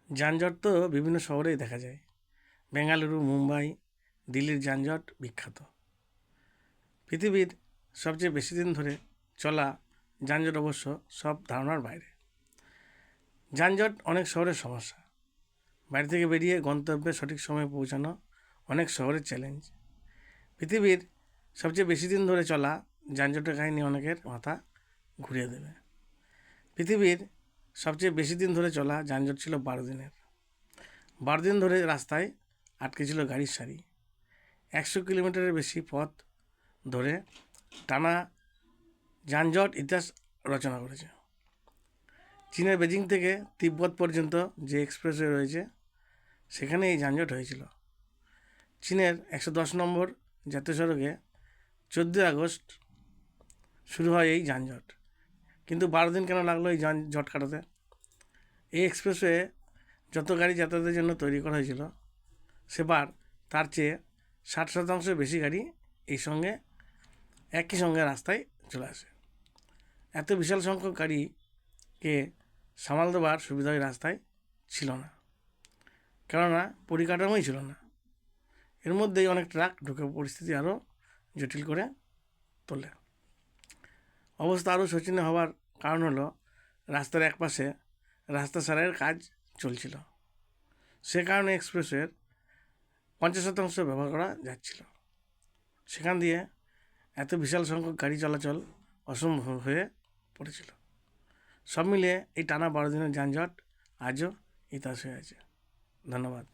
যানজট তো বিভিন্ন শহরেই দেখা যায়। বেঙ্গালুরু, মুম্বাই, দিল্লির যানজট বিখ্যাত। পৃথিবীর সবচেয়ে বেশি দিন ধরে চলা যানজট অবশ্য সব ধারণার বাইরে। যানজট অনেক শহরের সমস্যা। বাড়ি থেকে বেরিয়ে গন্তব্যে সঠিক সময়ে পৌঁছানো অনেক শহরের চ্যালেঞ্জ। পৃথিবীর সবচেয়ে বেশি দিন ধরে চলা যানজটের কাহিনী অনেকের মাথা ঘুরিয়ে দেবে। পৃথিবীর সবচেয়ে বেশি দিন ধরে চলা যানজট ছিল 12 দিনের। 12 দিন ধরে রাস্তায় আটকে ছিল গাড়ির সারি। 100 কিলোমিটারের বেশি পথ ধরে টানা যানজট ইতিহাস রচনা করেছে। চীনের বেজিং থেকে তিব্বত পর্যন্ত যে এক্সপ্রেসওয়ে রয়েছে সেখানে এই যানজট হয়েছিল। চীনের 110 নম্বর জাতীয় সড়কে 14 আগস্ট শুরু হয় এই যানজট। কিন্তু 12 দিন কেন লাগলো এই যানজট কাটাতে? এই এক্সপ্রেসওয়ে যত গাড়ি যাতায়াতের জন্য তৈরি করা হয়েছিল সেবার তার চেয়ে 60% বেশি গাড়ি একই সঙ্গে রাস্তায় চলে আসে। এত বিশাল সংখ্যক গাড়িকে সামাল দেওয়ার সুবিধা ওই রাস্তায় ছিল না, কেননা পরিকাঠামোই ছিল না। এর মধ্যেই অনেক ট্রাক ঢুকে পরিস্থিতি আরও জটিল করে তোলে। অবস্থা আরও শোচনীয় হওয়ার কারণ হলো রাস্তার একপাশে রাস্তা সারাইয়ের কাজ চলছিল। সে কারণে এক্সপ্রেসওয়ের 50% ব্যবহার করা যাচ্ছিল। সেখান দিয়ে এত বিশাল সংখ্যক গাড়ি চলাচল অসম্ভব হয়ে পড়েছিল। সব মিলিয়ে এই টানা 12 দিনের যানজট আজও ইতিহাস হয়ে আছে। ধন্যবাদ।